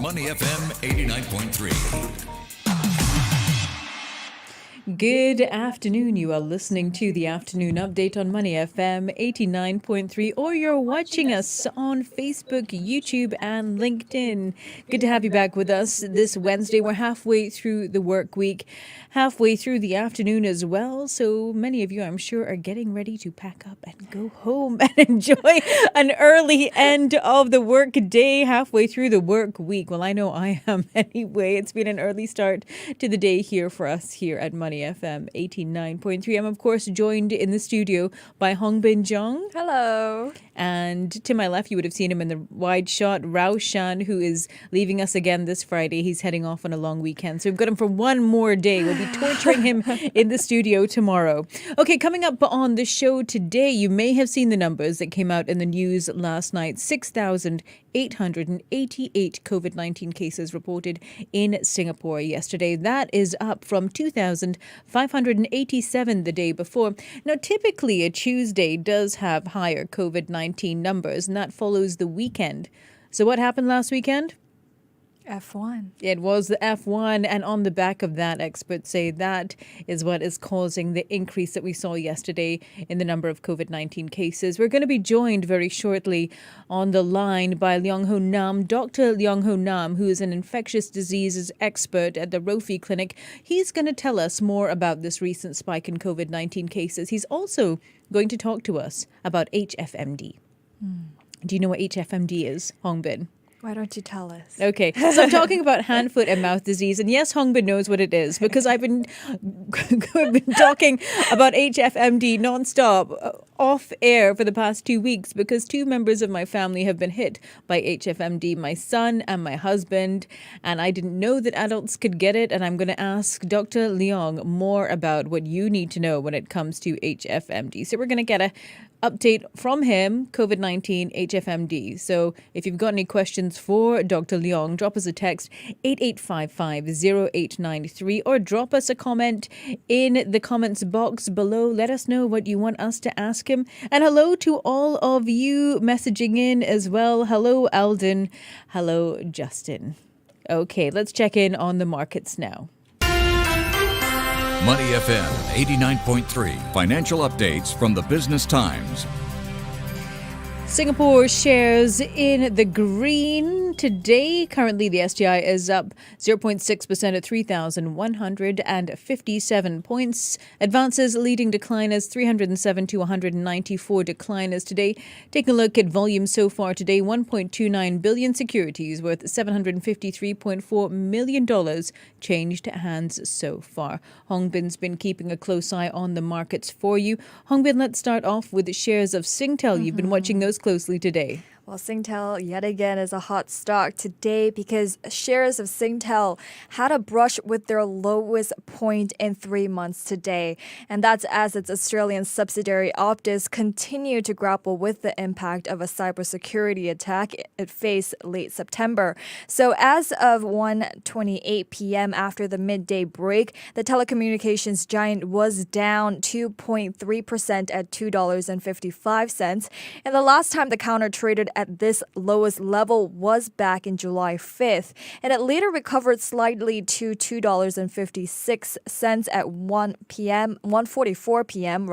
Money FM 89.3. Good afternoon. You are listening to the afternoon update on Money FM 89.3, or you're watching us on Facebook, YouTube, and LinkedIn. Good to have you back with us this Wednesday. We're halfway through the work week, halfway through the afternoon as well. So many of you, I'm sure, are getting ready to pack up and go home and enjoy an early end of the work day, halfway through the work week. Well, I know I am anyway. It's been an early start to the day here for us here at Money FM 89.3. I'm, of course, joined in the studio by Hongbin Jung. Hello. And to my left, you would have seen him in the wide shot, Rao Shan, who is leaving us again this Friday. He's heading off on a long weekend. So we've got him for one more day. We'll be torturing him in the studio tomorrow. Okay, coming up on the show today, you may have seen the numbers that came out in the news last night. 6,888 COVID-19 cases reported in Singapore yesterday. That is up from 2,587 the day before. Now, typically a Tuesday does have higher COVID-19 numbers, and that follows the weekend. So what happened last weekend? F1. It was the F1, and on the back of that, experts say that is what is causing the increase that we saw yesterday in the number of COVID-19 cases. We're going to be joined very shortly on the line by Leong Hoe Nam, Dr. Leong Hoe Nam, who is an infectious diseases expert at the Rofi Clinic. He's going to tell us more about this recent spike in COVID-19 cases. He's also going to talk to us about HFMD. Do you know what HFMD is, Hongbin? Why don't you tell us? Okay, so I'm talking about hand, foot, and mouth disease. And yes, Hongbin knows what it is because I've been talking about HFMD nonstop off air for the past 2 weeks because two members of my family have been hit by HFMD, my son and my husband. And I didn't know that adults could get it. And I'm going to ask Dr. Leong more about what you need to know when it comes to HFMD. So we're going to get a update from him, COVID-19, HFMD. So if you've got any questions for Dr. Leong, drop us a text 8855-0893 or drop us a comment in the comments box below. Let us know what you want us to ask him. And hello to all of you messaging in as well. Hello, Alden. Hello, Justin. Okay, let's check in on the markets now. Money FM 89.3. Financial updates from the Business Times. Singapore shares in the green today. Currently, the STI is up 0.6% at 3,157 points. Advances leading decliners 307 to 194 decliners today. Taking a look at volume so far today, 1.29 billion securities worth $753.4 million changed hands so far. Hongbin's been keeping a close eye on the markets for you. Hongbin, let's start off with the shares of Singtel. You've been watching those closely today. Well, Singtel yet again is a hot stock today because shares of Singtel had a brush with their lowest point in 3 months today. And that's as its Australian subsidiary Optus continued to grapple with the impact of a cybersecurity attack it faced late September. So as of 1:28 p.m. after the midday break, the telecommunications giant was down 2.3% at $2.55. And the last time the counter traded at this lowest level was back in July 5th, and it later recovered slightly to $2.56 at 1:44 p.m.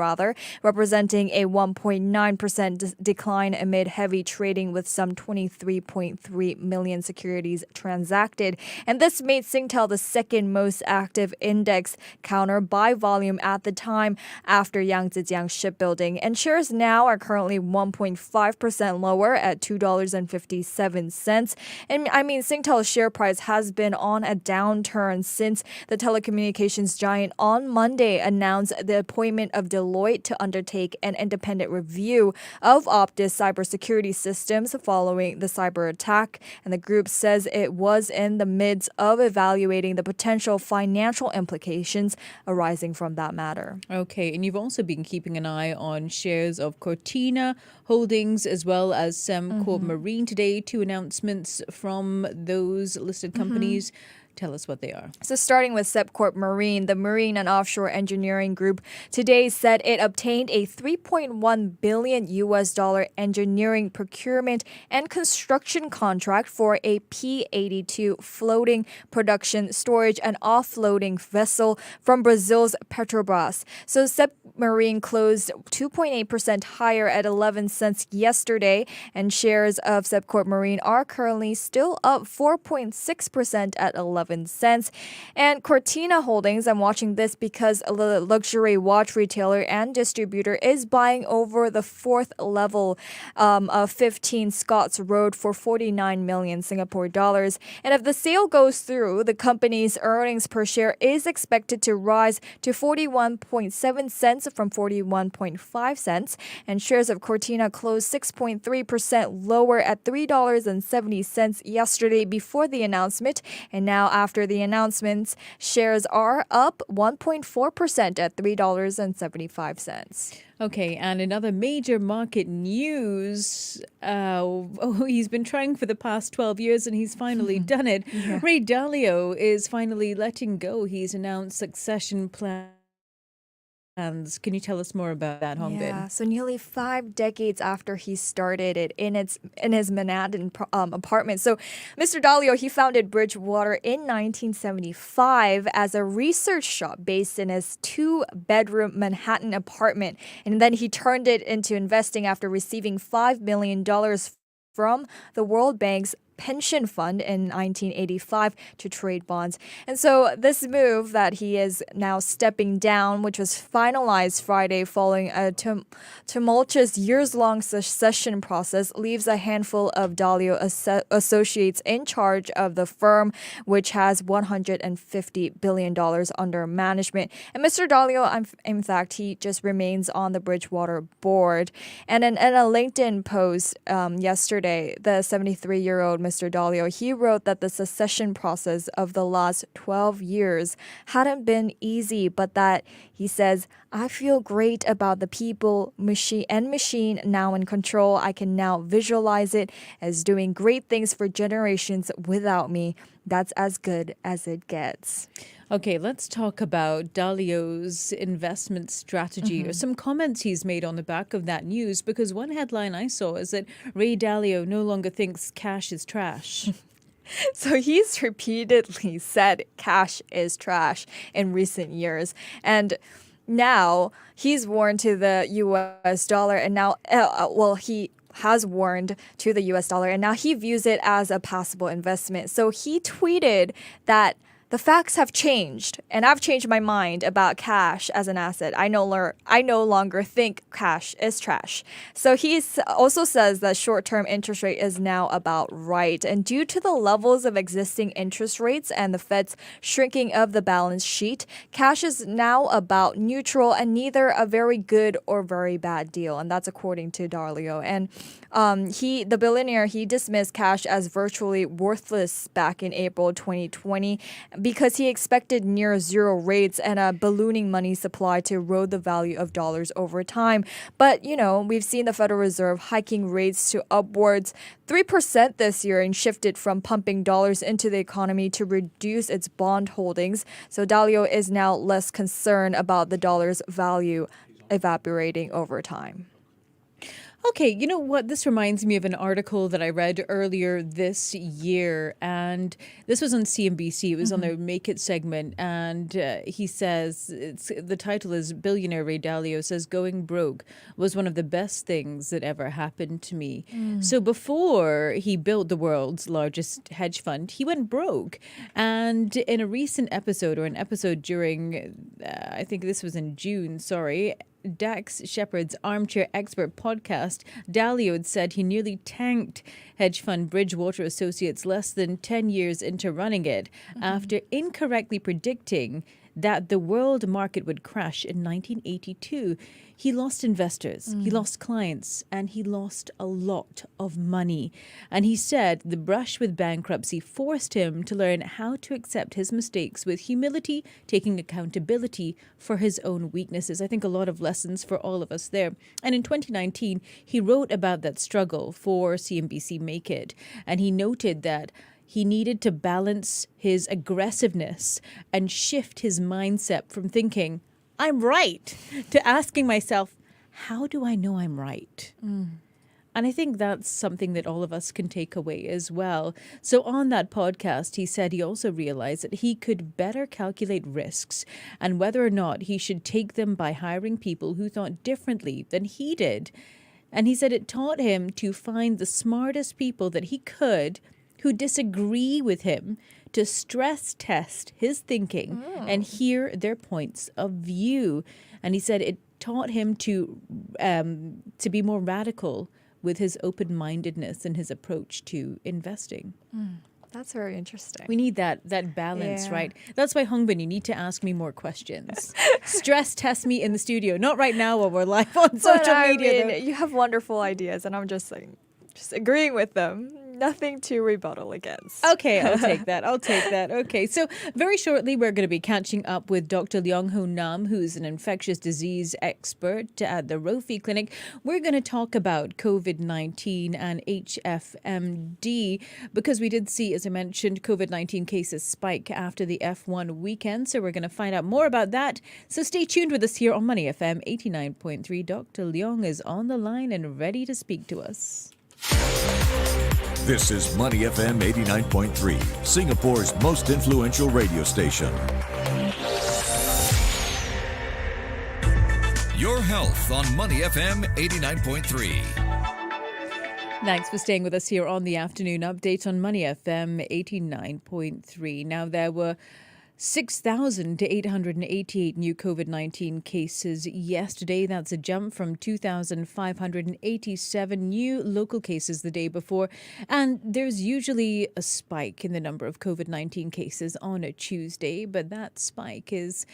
representing a 1.9% decline amid heavy trading with some 23.3 million securities transacted. And this made Singtel the second most active index counter by volume at the time after Yangzijiang Shipbuilding. And shares now are currently 1.5% lower at $2.57. And I mean, Singtel's share price has been on a downturn since the telecommunications giant on Monday announced the appointment of Deloitte to undertake an independent review of Optus cybersecurity systems following the cyber attack. And the group says it was in the midst of evaluating the potential financial implications arising from that matter. Okay, and you've also been keeping an eye on shares of Cortina Holdings as well as Sembcorp Marine today. Two announcements from those listed companies. Tell us what they are. So starting with Sepcorp Marine, the Marine and Offshore Engineering Group today said it obtained a $3.1 billion engineering procurement and construction contract for a P-82 floating production, storage, and offloading vessel from Brazil's Petrobras. So Sep Marine closed 2.8% higher at 11 cents yesterday, and shares of Sepcorp Marine are currently still up 4.6% at 11 cents. And Cortina Holdings, I'm watching this because a luxury watch retailer and distributor is buying over the fourth level of 15 Scots Road for 49 million Singapore dollars. And if the sale goes through, the company's earnings per share is expected to rise to 41.7 cents from 41.5 cents. And shares of Cortina closed 6.3% lower at $3.70 yesterday before the announcement. And now after the announcements, shares are up 1.4% at $3.75. Okay, and another major market news. He's been trying for the past 12 years and he's finally done it. Yeah. Ray Dalio is finally letting go. He's announced succession plans. Can you tell us more about that, Hongbin? Yeah, so nearly 5 decades after he started it in his Manhattan apartment. So Mr. Dalio, he founded Bridgewater in 1975 as a research shop based in his 2-bedroom Manhattan apartment. And then he turned it into investing after receiving $5 million from the World Bank's pension fund in 1985 to trade bonds. And so this move that he is now stepping down, which was finalized Friday following a tumultuous years-long succession process, leaves a handful of Dalio associates in charge of the firm, which has $150 billion under management. And Mr. Dalio, in fact, he just remains on the Bridgewater board. And in a LinkedIn post yesterday, the 73-year-old Mr. Dalio, he wrote that the succession process of the last 12 years hadn't been easy, but that he says, I feel great about the people, machine now in control. I can now visualize it as doing great things for generations without me. That's as good as it gets. Okay, let's talk about Dalio's investment strategy or some comments he's made on the back of that news, because one headline I saw is that Ray Dalio no longer thinks cash is trash. So he's repeatedly said cash is trash in recent years. And now he's warned to the US dollar, and now, he has warned to the US dollar, and now he views it as a possible investment. So he tweeted that the facts have changed, and I've changed my mind about cash as an asset. I no longer think cash is trash. So he also says that short-term interest rate is now about right. And due to the levels of existing interest rates and the Fed's shrinking of the balance sheet, cash is now about neutral and neither a very good or very bad deal. And that's according to Dalio. And the billionaire, he dismissed cash as virtually worthless back in April 2020 because he expected near zero rates and a ballooning money supply to erode the value of dollars over time. But, we've seen the Federal Reserve hiking rates to upwards 3% this year and shifted from pumping dollars into the economy to reduce its bond holdings. So Dalio is now less concerned about the dollar's value evaporating over time. Okay, you know what? This reminds me of an article that I read earlier this year, and this was on CNBC. It was on their Make It segment, and he says, the title is Billionaire Ray Dalio says, going broke was one of the best things that ever happened to me. So before he built the world's largest hedge fund, he went broke. And in a recent episode, or an episode during, I think this was in June, Dax Shepard's Armchair Expert podcast, Dalio had said he nearly tanked hedge fund Bridgewater Associates less than 10 years into running it after incorrectly predicting that the world market would crash in 1982. He lost investors, he lost clients, and he lost a lot of money. And he said the brush with bankruptcy forced him to learn how to accept his mistakes with humility, taking accountability for his own weaknesses. I think a lot of lessons for all of us there. And in 2019, he wrote about that struggle for CNBC Make It. And he noted that he needed to balance his aggressiveness and shift his mindset from thinking, I'm right, to asking myself, how do I know I'm right? And I think that's something that all of us can take away as well. So on that podcast, he said he also realized that he could better calculate risks and whether or not he should take them by hiring people who thought differently than he did. And he said it taught him to find the smartest people that he could who disagree with him to stress test his thinking and hear their points of view. And he said it taught him to be more radical with his open-mindedness and his approach to investing. That's very interesting. We need that balance, Yeah. right? That's why, Hongbin, you need to ask me more questions. Stress test me in the studio. Not right now while we're live on But social I media. mean, you have wonderful ideas, and I'm just saying, just agreeing with them. Nothing to rebuttal against. Okay, I'll take that. Okay, so very shortly we're going to be catching up with Dr. Leong Hoe Nam, who's an infectious disease expert at the Rofi Clinic. We're going to talk about COVID-19 and HFMD because we did see, as I mentioned, COVID-19 cases spike after the F1 weekend. So we're going to find out more about that. So stay tuned with us here on Money FM 89.3. Dr. Leong is on the line and ready to speak to us. This is Money FM 89.3, Singapore's most influential radio station. Your health on Money FM 89.3. Thanks for staying with us here on the afternoon update on Money FM 89.3. Now, there were 6,888 new COVID-19 cases yesterday. That's a jump from 2,587 new local cases the day before. And there's usually a spike in the number of COVID-19 cases on a Tuesday, but that spike is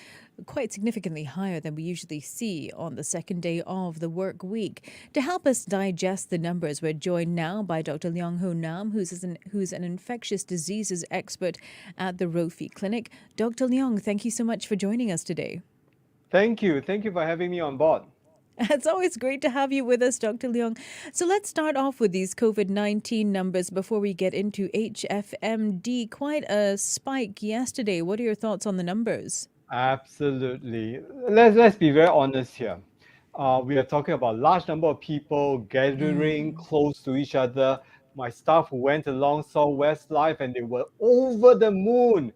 quite significantly higher than we usually see on the second day of the work week. To help us digest the numbers, we're joined now by Dr. Leong Hoe Nam, who's an infectious diseases expert at the Rofi Clinic. Dr. Leong, thank you so much for joining us today. Thank you. Thank you for having me on board. It's always great to have you with us, Dr. Leong. So let's start off with these COVID-19 numbers before we get into HFMD. Quite a spike yesterday. What are your thoughts on the numbers? Absolutely. Let's be very honest here. We are talking about large number of people gathering close to each other. My staff who went along saw Westlife and they were over the moon.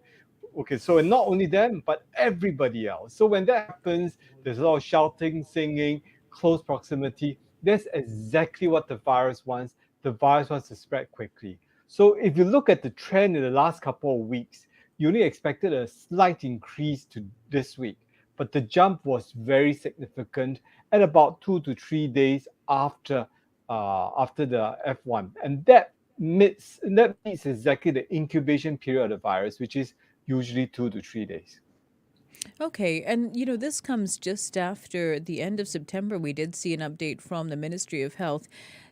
Okay, so not only them, but everybody else. So when that happens, there's a lot of shouting, singing, close proximity. That's exactly what the virus wants. The virus wants to spread quickly. So if you look at the trend in the last couple of weeks, you only expected a slight increase to this week, but the jump was very significant at about 2 to 3 days after the F1, and that meets exactly the incubation period of the virus, which is usually 2 to 3 days. Okay, and this comes just after the end of September. We did see an update from the Ministry of Health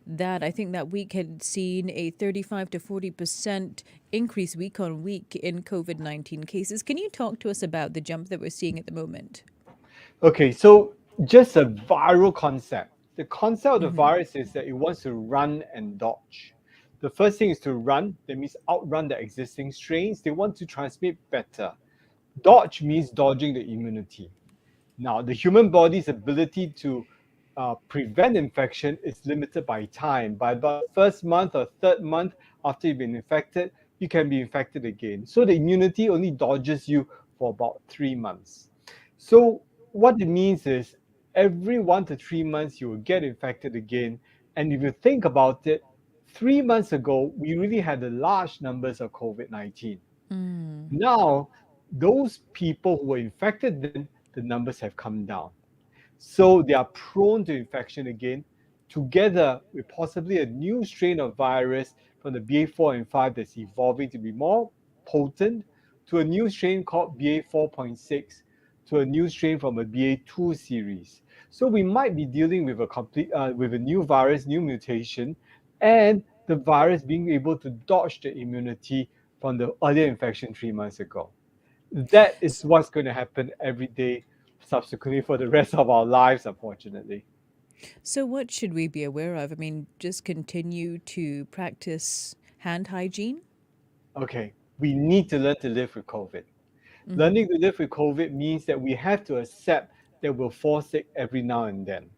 that I think that week had seen a 35 to 40% increase week on week in COVID-19 cases. Can you talk to us about the jump that we're seeing at the moment? Okay, so just a viral concept. The concept of the virus is that it wants to run and dodge. The first thing is to run, that means outrun the existing strains. They want to transmit better. Dodge means dodging the immunity. Now, the human body's ability to prevent infection is limited by time. By about the first month or third month after you've been infected, you can be infected again. So the immunity only dodges you for about 3 months. So what it means is every 1 to 3 months you will get infected again. And if you think about it, 3 months ago, we really had the large numbers of COVID-19. Now, those people who were infected then, the numbers have come down. So they are prone to infection again, together with possibly a new strain of virus from the BA4 and 5 that's evolving to be more potent, to a new strain called BA4.6, to a new strain from a BA2 series. So we might be dealing with with a new virus, new mutation, and the virus being able to dodge the immunity from the earlier infection 3 months ago. That is what's going to happen every day subsequently for the rest of our lives, unfortunately. So what should we be aware of? I mean, just continue to practice hand hygiene? Okay, we need to learn to live with COVID. Learning to live with COVID means that we have to accept that we'll fall sick every now and then.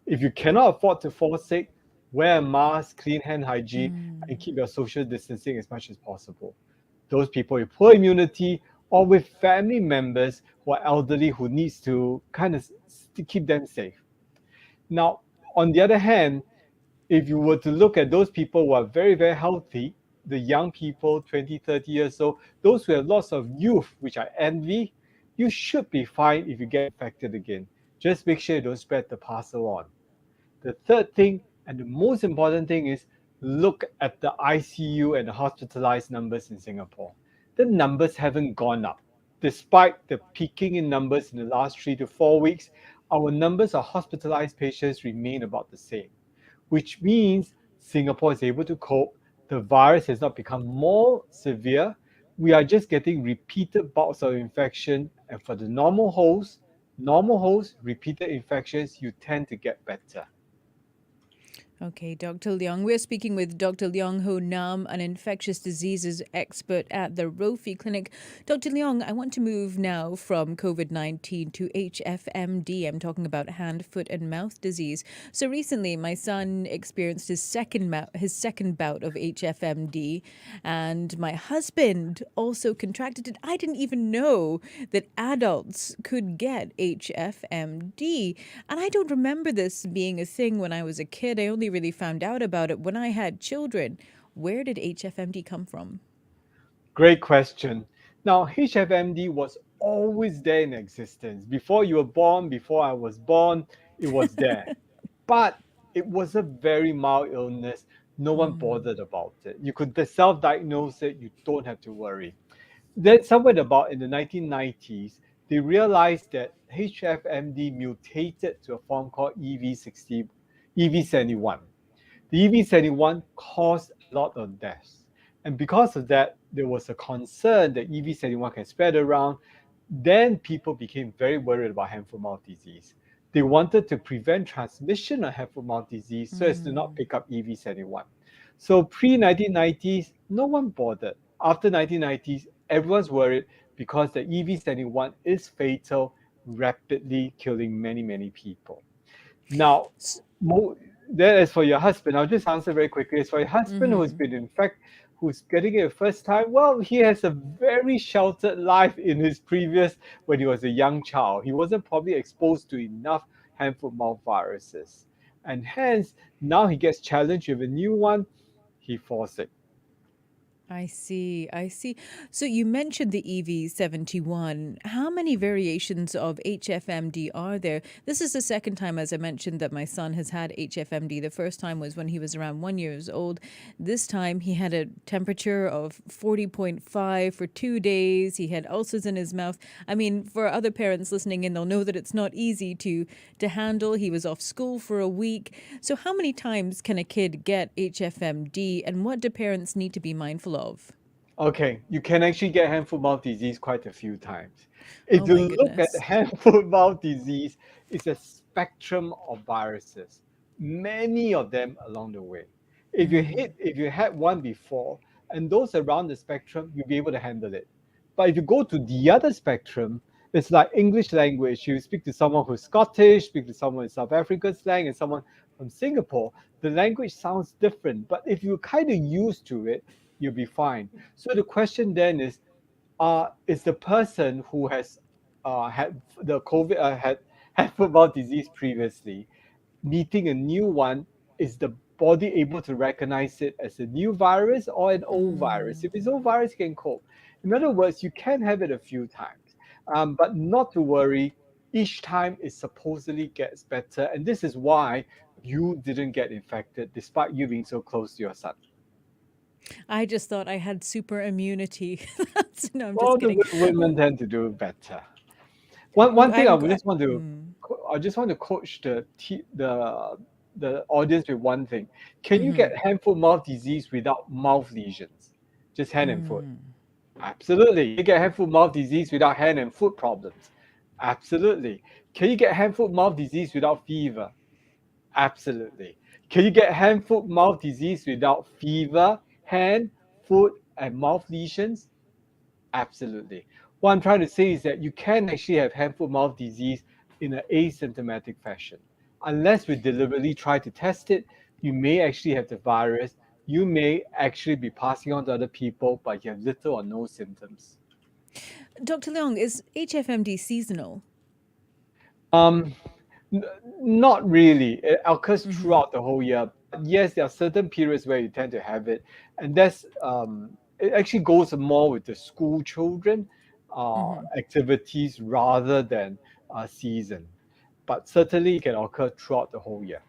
If you cannot afford to fall sick, wear a mask, clean hand hygiene, and keep your social distancing as much as possible. Those people with poor immunity or with family members who are elderly who needs to kind of to keep them safe. Now, on the other hand, if you were to look at those people who are very, very healthy, the young people, 20, 30 years old, those who have lots of youth, which I envy, you should be fine if you get infected again. Just make sure you don't spread the parcel on. The third thing, and the most important thing, is look at the ICU and the hospitalized numbers in Singapore. The numbers haven't gone up. Despite the peaking in numbers in the last 3 to 4 weeks, our numbers of hospitalized patients remain about the same, which means Singapore is able to cope. The virus has not become more severe. We are just getting repeated bouts of infection. And for the normal host, repeated infections, you tend to get better. Okay, Dr. Leong. We're speaking with Dr. Leong Hoe Nam, an infectious diseases expert at the Rofi Clinic. Dr. Leong, I want to move now from COVID-19 to HFMD. I'm talking about hand, foot, and mouth disease. So recently, my son experienced his second bout of HFMD, and my husband also contracted it. I didn't even know that adults could get HFMD, and I don't remember this being a thing when I was a kid. I only really found out about it when I had children. Where did HFMD come from? Great question. Now, HFMD was always there in existence. Before you were born, before I was born, it was there. But it was a very mild illness. No one bothered about it. You could self diagnose it, you don't have to worry. Then, somewhere about in the 1990s, they realized that HFMD mutated to a form called EV71. The EV71 caused a lot of deaths. And because of that, there was a concern that EV71 can spread around. Then people became very worried about hand foot mouth disease. They wanted to prevent transmission of hand foot mouth disease so as to not pick up EV71. So pre 1990s, no one bothered. After 1990s, everyone's worried because the EV71 is fatal, rapidly killing many, many people. Now, that is for your husband. I'll just answer very quickly. As for your husband who's been infected, who's getting it the first time, well, he has a very sheltered life in his previous, when he was a young child. He wasn't probably exposed to enough hand foot mouth viruses. And hence, now he gets challenged with a new one, he falls sick. I see. I see. So you mentioned the EV71. How many variations of HFMD are there? This is the second time, as I mentioned, that my son has had HFMD. The first time was when he was around 1 year old. This time he had a temperature of 40.5 for 2 days. He had ulcers in his mouth. I mean, for other parents listening in, they'll know that it's not easy to handle. He was off school for a week. So how many times can a kid get HFMD, and what do parents need to be mindful of? Okay, you can actually get hand foot mouth disease quite a few times. Oh If you my look at goodness. hand foot mouth disease, it's a spectrum of viruses, many of them along the way. If you had one before, and those around the spectrum, you'll be able to handle it. But if you go to the other spectrum, it's like English language. You speak to someone who's Scottish, speak to someone in South African slang, and someone from Singapore. The language sounds different, but if you're kind of used to it, you'll be fine. So the question then is the person who has had the COVID had foot mouth disease previously, meeting a new one, is the body able to recognize it as a new virus or an old virus? If it's old virus, you can cope. In other words, you can have it a few times, but not to worry. Each time it supposedly gets better, and this is why you didn't get infected despite you being so close to your son. I just thought I had super immunity. No, I'm Well, just the kidding. women tend to do better. One thing I just want to coach the audience with one thing. Can you get hand foot mouth disease without mouth lesions? Just hand and foot. Absolutely. You get hand foot mouth disease without hand and foot problems. Absolutely. Can you get hand foot mouth disease without fever? Absolutely. Can you get hand foot mouth disease without fever, hand, foot, and mouth lesions? Absolutely. What I'm trying to say is that you can actually have hand foot mouth disease in an asymptomatic fashion. Unless we deliberately try to test it, you may actually have the virus. You may actually be passing on to other people, but you have little or no symptoms. Dr. Leong, is HFMD seasonal? Um, n- Not really. It occurs throughout the whole year. But yes, there are certain periods where you tend to have it, and that's it actually goes more with the school children activities rather than season. But certainly, it can occur throughout the whole year.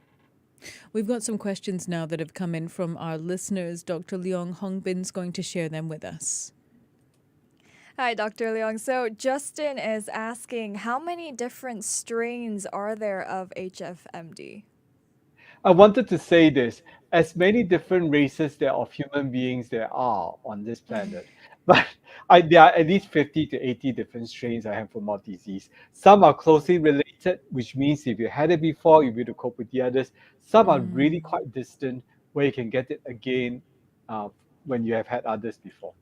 We've got some questions now that have come in from our listeners. Dr. Leong Hongbin's going to share them with us. Hi, Dr. Leong. So Justin is asking, how many different strains are there of HFMD? I wanted to say this: as many different races there of human beings there are on this planet, but there are at least 50 to 80 different strains of hand foot mouth disease. Some are closely related, which means if you had it before, you'll be able to cope with the others. Some are really quite distant, where you can get it again uh, when you have had others before.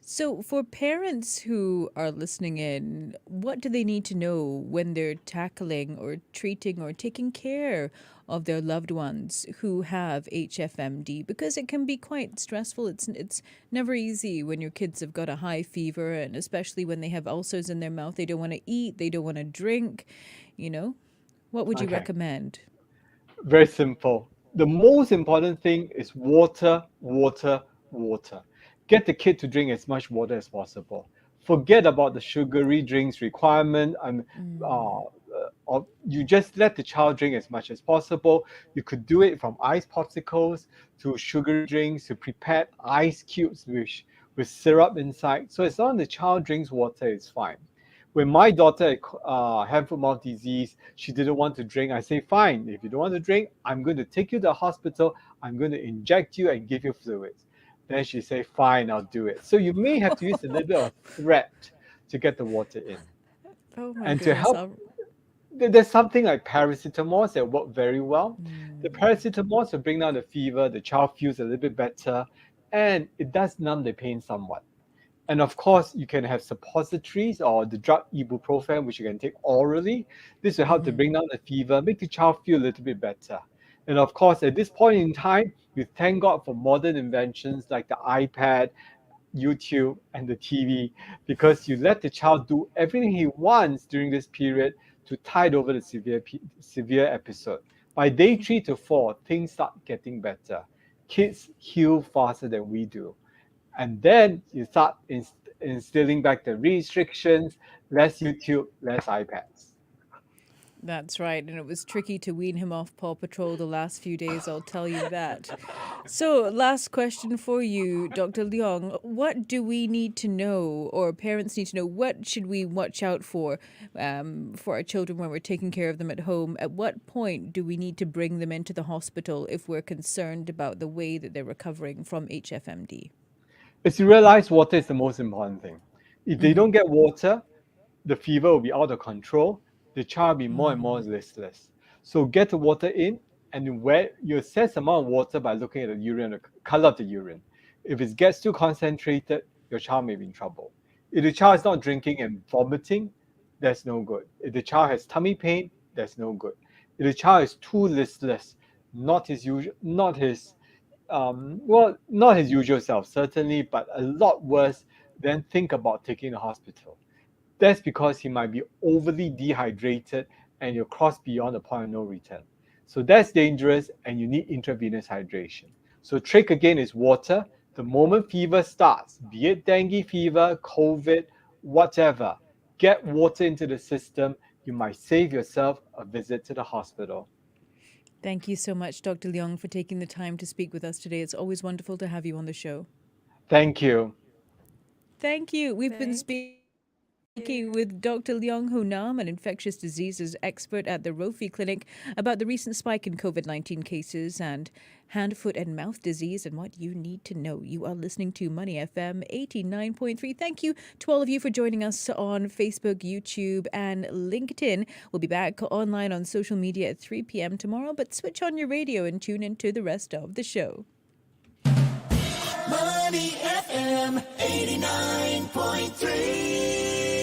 So, for parents who are listening in, what do they need to know when they're tackling or treating or taking care of their loved ones who have HFMD? Because it can be quite stressful. It's never easy when your kids have got a high fever, and especially when they have ulcers in their mouth. They don't want to eat, they don't want to drink. You know, what would you Okay. recommend? Very simple. The most important thing is water, water, water. Get the kid to drink as much water as possible. Forget about the sugary drinks requirement. Or you just let the child drink as much as possible. You could do it from ice popsicles to sugary drinks to prepared ice cubes with syrup inside. So as long as the child drinks water, it's fine. When my daughter had hand foot mouth disease, she didn't want to drink. I say, fine, if you don't want to drink, I'm going to take you to the hospital. I'm going to inject you and give you fluids. Then she say, fine, I'll do it. So you may have to use a little bit of threat to get the water in. Oh my And to goodness. help, there's something like paracetamol that work very well. The paracetamol will bring down the fever, the child feels a little bit better, and it does numb the pain somewhat. And of course, you can have suppositories or the drug ibuprofen, which you can take orally. This will help to bring down the fever, make the child feel a little bit better. And of course, at this point in time, we thank God for modern inventions like the iPad, YouTube, and the TV, because you let the child do everything he wants during this period to tide over the severe episode. By day 3 to 4, things start getting better. Kids heal faster than we do. And then you start instilling back the restrictions, less YouTube, less iPads. That's right. And it was tricky to wean him off Paw Patrol the last few days, I'll tell you that. So, last question for you, Dr. Leong. What do we need to know, or parents need to know, what should we watch out for our children when we're taking care of them at home? At what point do we need to bring them into the hospital if we're concerned about the way that they're recovering from HFMD? Is you realize water is the most important thing. If they don't get water, the fever will be out of control. The child will be more and more listless. So get the water in, and where you assess the amount of water by looking at the urine, the color of the urine. If it gets too concentrated, your child may be in trouble. If the child is not drinking and vomiting, that's no good. If the child has tummy pain, that's no good. If the child is too listless, not his usual, not his usual self, certainly, but a lot worse, then think about taking the hospital. That's because he might be overly dehydrated and you'll cross beyond the point of no return. So that's dangerous and you need intravenous hydration. So trick again is water. The moment fever starts, be it dengue fever, COVID, whatever, get water into the system. You might save yourself a visit to the hospital. Thank you so much, Dr. Leong, for taking the time to speak with us today. It's always wonderful to have you on the show. Thank you. Thank you. We've been Thank speaking with Dr. Leong Hoe Nam, an infectious diseases expert at the Rofi Clinic, about the recent spike in COVID-19 cases and hand, foot, and mouth disease and what you need to know. You are listening to Money FM 89.3. Thank you to all of you for joining us on Facebook, YouTube, and LinkedIn. We'll be back online on social media at 3 p.m. tomorrow, but switch on your radio and tune into the rest of the show. Money FM 89.3.